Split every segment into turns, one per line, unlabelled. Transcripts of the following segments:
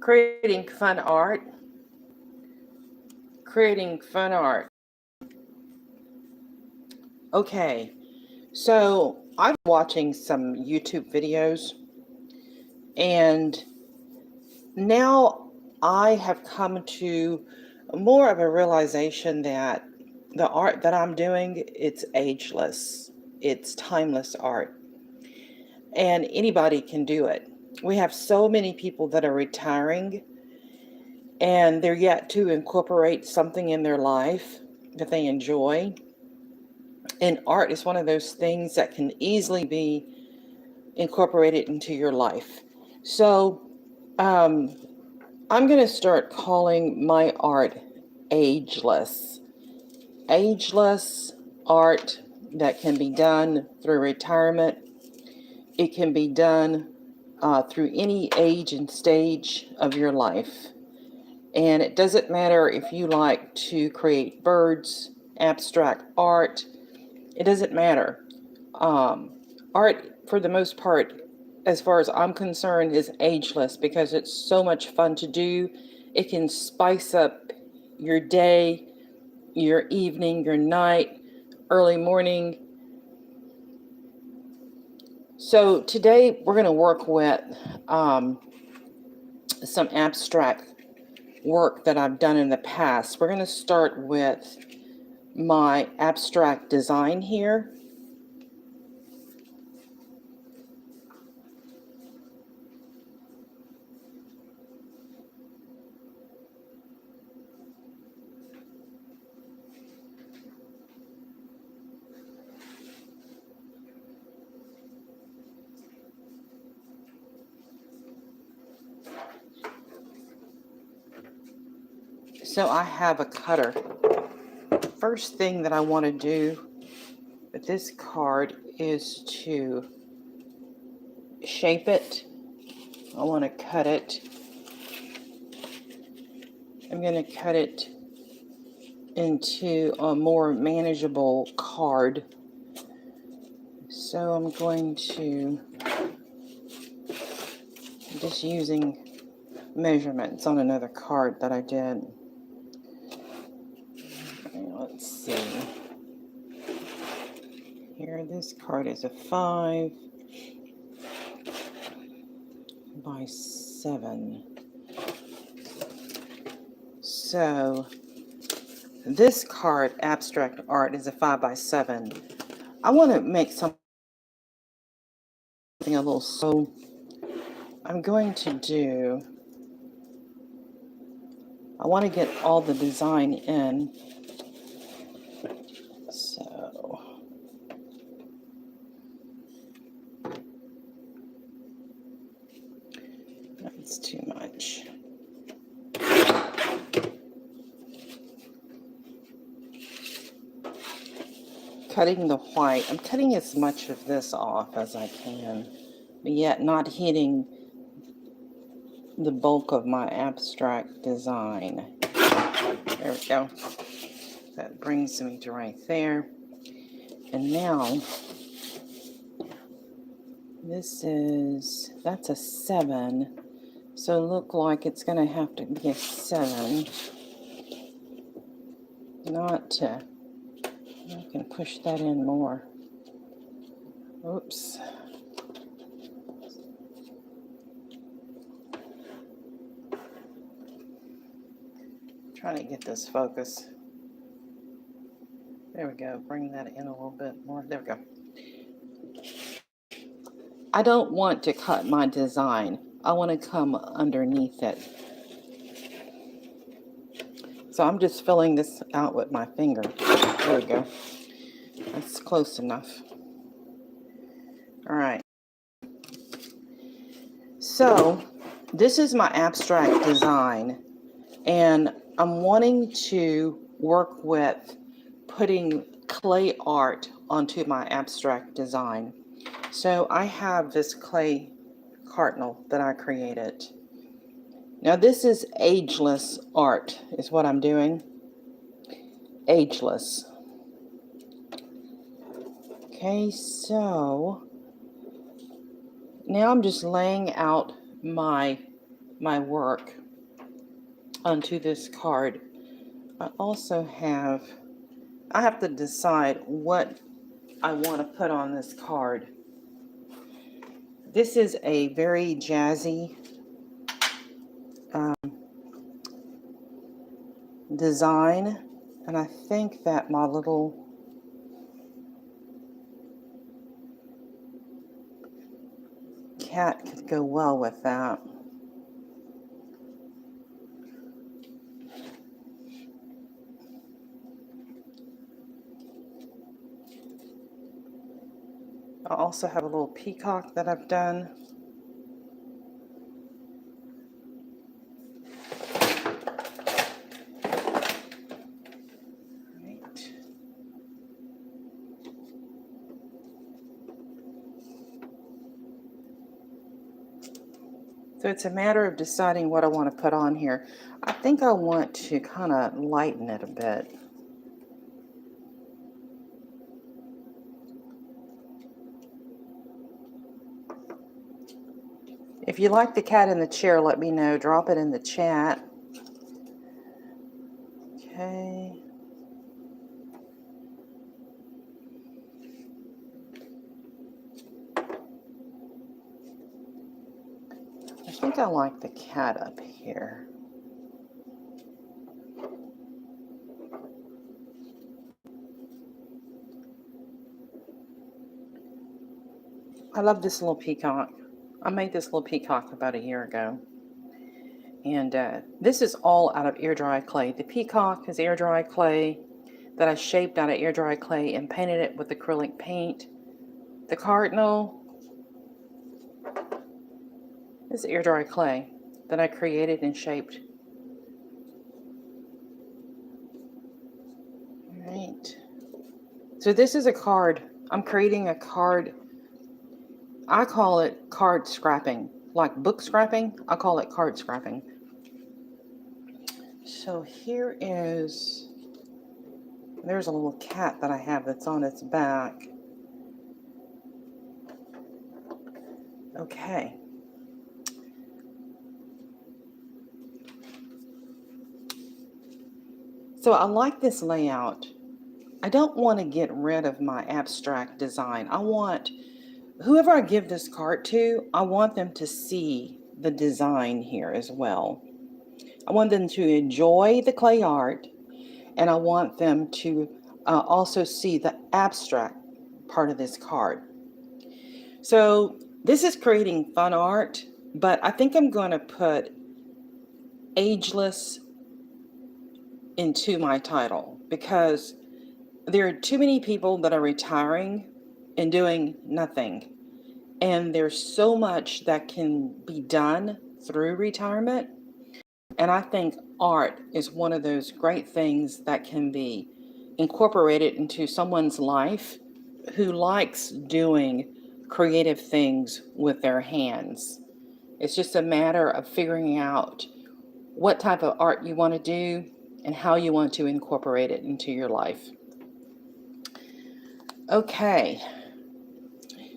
Creating fun art. Creating fun art. Okay, so I'm watching some YouTube videos, and now I have come to more of a realization that the art that I'm doing, it's ageless. It's timeless art, and anybody can do it. We have so many people that are retiring and they're yet to incorporate something in their life that they enjoy. And art is one of those things that can easily be incorporated into your life. So um, I'm going to start calling my art ageless. Ageless art that can be done through retirement. It can be done through any age and stage of your life. And it doesn't matter if you like to create birds, abstract art, it doesn't matter. Art, for the most part, as far as I'm concerned, is ageless because it's so much fun to do. It can spice up your day, your evening, your night, early morning. So today we're going to work with some abstract work that I've done in the past. We're going to start with my abstract design here. So I have a cutter. First thing that I want to do with this card is to shape it. I want to cut it. I'm going to cut it into a more manageable card. So I'm going to just using measurements on another card that I did. Okay, let's see. Here, this card is a 5 by 7. So this card, abstract art, is a 5 by 7. I want to make something a little, so I'm going to do, I want to get all the design in. So that's too much. Cutting the white. I'm cutting as much of this off as I can, but yet not hitting the bulk of my abstract design. There we go. That brings me to right there. And now, that's a 7. So look like it's going to have to be a 7. Not to, I can push that in more. Oops. Trying to get this focus. There we go. Bring that in a little bit more. There we go. I don't want to cut my design. I want to come underneath it. So I'm just filling this out with my finger. There we go. That's close enough. All right. So this is my abstract design, and I'm wanting to work with putting clay art onto my abstract design. So I have this clay cardinal that I created. Now this is ageless art, is what I'm doing. Ageless. Okay, so now I'm just laying out my my work onto this card. I also I have to decide what I want to put on this card. This is a very jazzy design, and I think that my little cat could go well with that. I also have a little peacock that I've done. Right. So it's a matter of deciding what I want to put on here. I think I want to kind of lighten it a bit. If you like the cat in the chair, let me know. Drop it in the chat. Okay. I think I like the cat up here. I love this little peacock. I made this little peacock about a year ago. And this is all out of air dry clay. The peacock is air dry clay that I shaped out of air dry clay and painted it with acrylic paint. The cardinal is air dry clay that I created and shaped. All right. So this is a card. I'm creating a card. I call it card scrapping. Like book scrapping, I call it card scrapping. So there's a little cat that I have that's on its back. Okay. So I like this layout. I don't want to get rid of my abstract design. I want whoever I give this card to, I want them to see the design here as well. I want them to enjoy the clay art, and I want them to also see the abstract part of this card. So this is creating fun art, but I think I'm going to put ageless into my title because there are too many people that are retiring and doing nothing. And there's so much that can be done through retirement. And I think art is one of those great things that can be incorporated into someone's life who likes doing creative things with their hands. It's just a matter of figuring out what type of art you want to do and how you want to incorporate it into your life. Okay,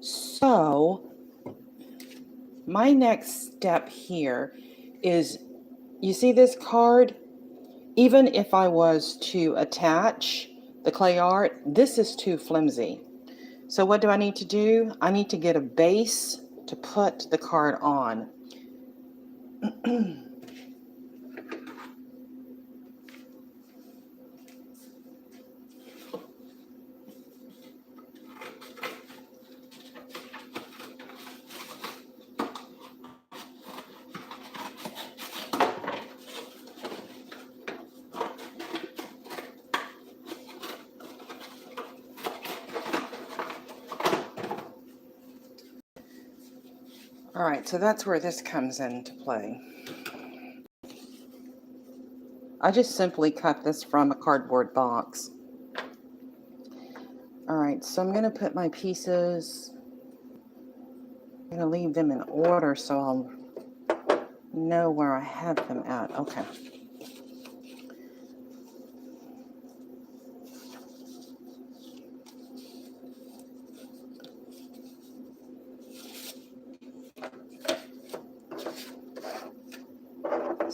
so my next step here is, you see this card? Even if I was to attach the clay art, this is too flimsy. So what do I need to do? I need to get a base to put the card on. All right, so that's where this comes into play. I just simply cut this from a cardboard box. All right, so I'm going to put my pieces, I'm going to leave them in order so I'll know where I have them at. Okay.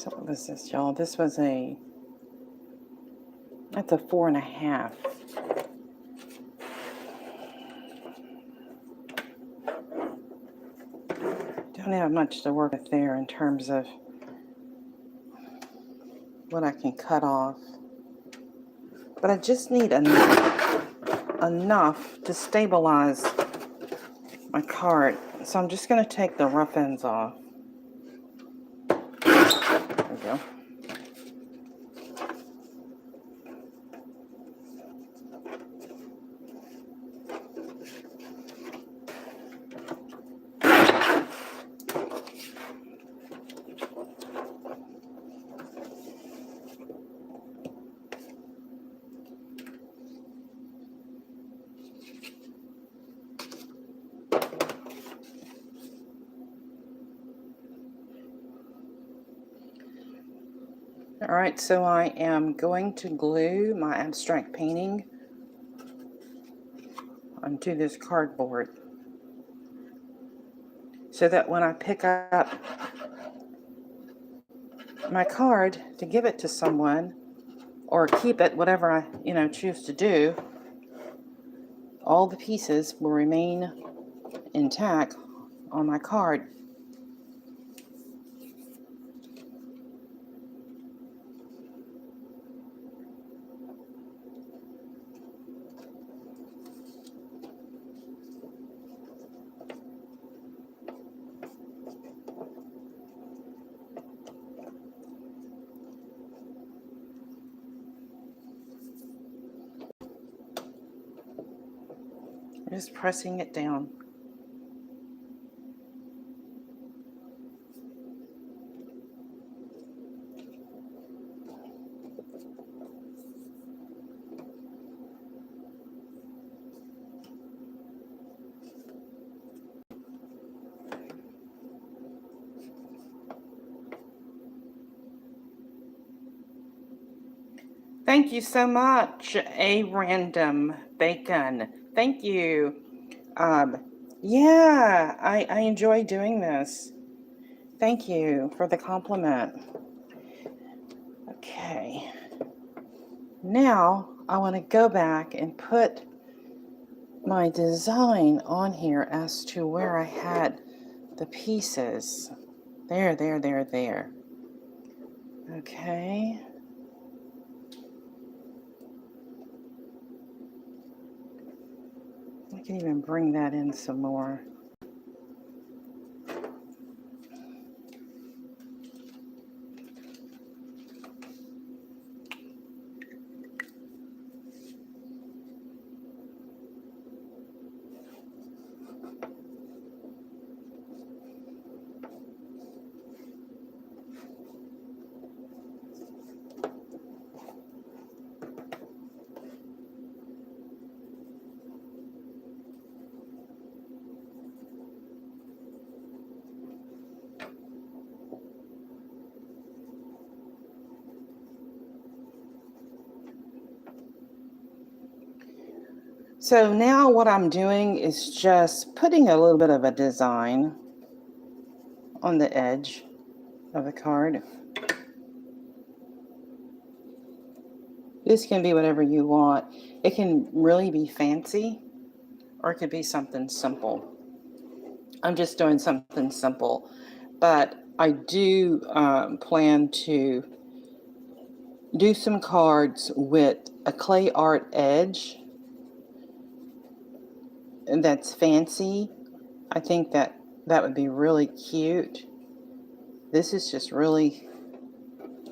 So what was this, y'all? This was that's a 4.5. Don't have much to work with there in terms of what I can cut off. But I just need enough to stabilize my card. So I'm just going to take the rough ends off. There we go. All right, so I am going to glue my abstract painting onto this cardboard so that when I pick up my card to give it to someone or keep it, whatever I, choose to do, all the pieces will remain intact on my card. Just pressing it down. Thank you so much, A Random Bacon. Thank you. Yeah, I enjoy doing this. Thank you for the compliment. Okay. Now I want to go back and put my design on here as to where I had the pieces. There. Okay. I can even bring that in some more. So now what I'm doing is just putting a little bit of a design on the edge of the card. This can be whatever you want. It can really be fancy, or it could be something simple. I'm just doing something simple, but I do plan to do some cards with a clay art edge and that's fancy. I think that would be really cute. This is just really,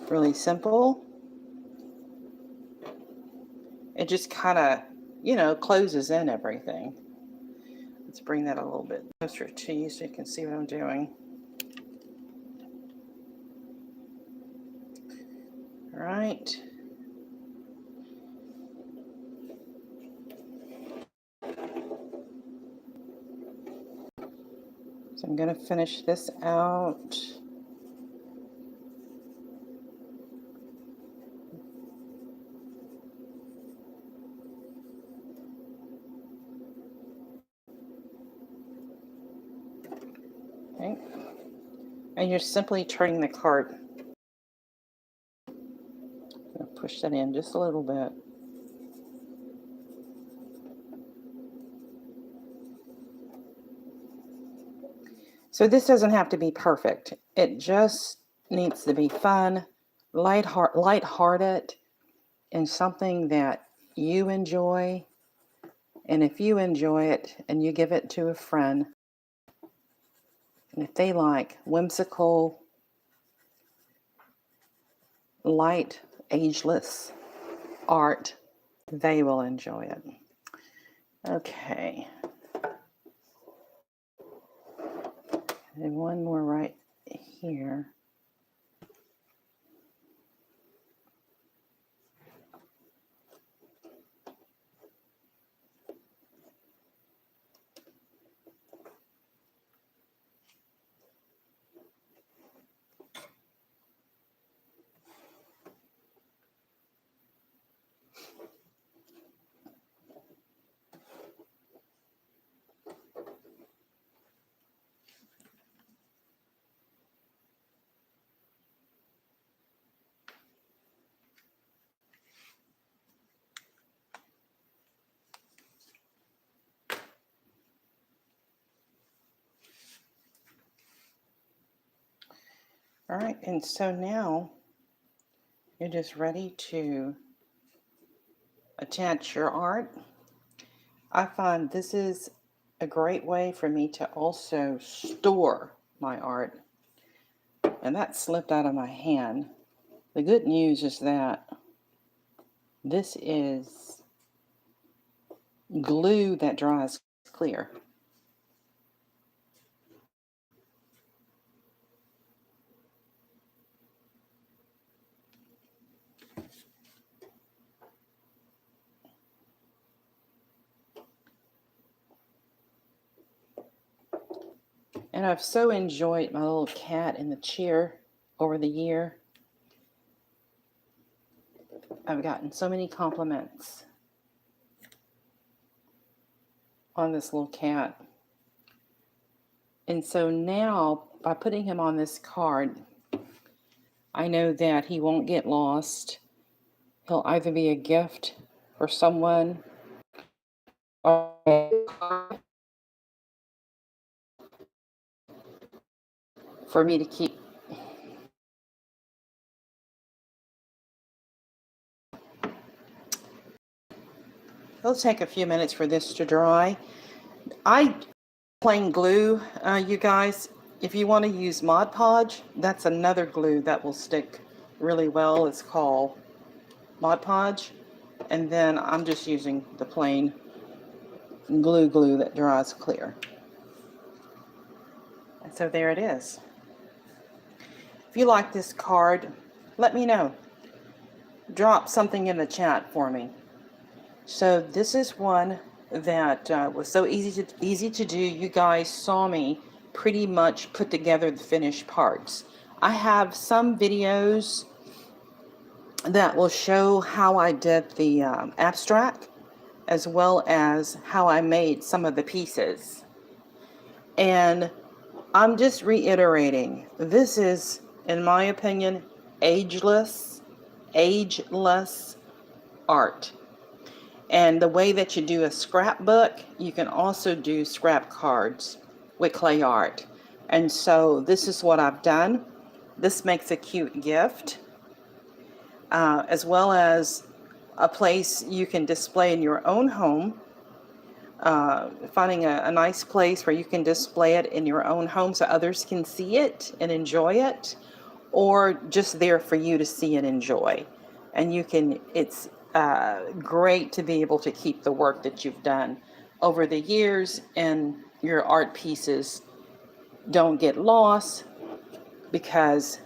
really simple. It just kind of, closes in everything. Let's bring that a little bit closer to you so you can see what I'm doing. All right. So I'm going to finish this out. Okay. And you're simply turning the card push that in just a little bit. So this doesn't have to be perfect. It just needs to be fun, lighthearted, and something that you enjoy. And if you enjoy it and you give it to a friend, and if they like whimsical, light, ageless art, they will enjoy it. Okay. And one more right here. All right, and so now you're just ready to attach your art. I find this is a great way for me to also store my art. And that slipped out of my hand. The good news is that this is glue that dries clear. And I've so enjoyed my little cat in the chair over the year. I've gotten so many compliments on this little cat. And so now, by putting him on this card, I know that he won't get lost. He'll either be a gift for someone or for me to keep. It'll take a few minutes for this to dry. I plain glue, you guys. If you want to use Mod Podge, that's another glue that will stick really well. It's called Mod Podge. And then I'm just using the plain glue that dries clear. And so there it is. If you like this card, let me know. Drop something in the chat for me. So this is one that was so easy to do. You guys saw me pretty much put together the finished parts. I have some videos that will show how I did the abstract, as well as how I made some of the pieces. And I'm just reiterating, this is, in my opinion, ageless art. And the way that you do a scrapbook, you can also do scrap cards with clay art. And so this is what I've done. This makes a cute gift, as well as a place you can display in your own home. Finding a nice place where you can display it in your own home so others can see it and enjoy it, or just there for you to see and enjoy. And you can, it's great to be able to keep the work that you've done over the years, and your art pieces don't get lost because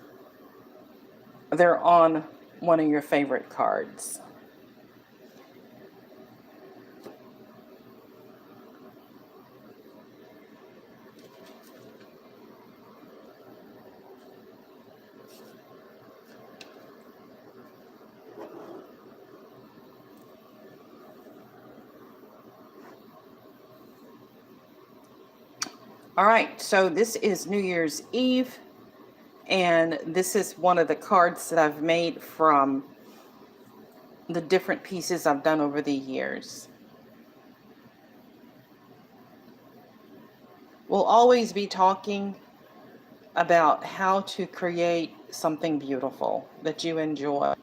they're on one of your favorite cards. All right, so this is New Year's Eve, and this is one of the cards that I've made from the different pieces I've done over the years. We'll always be talking about how to create something beautiful that you enjoy.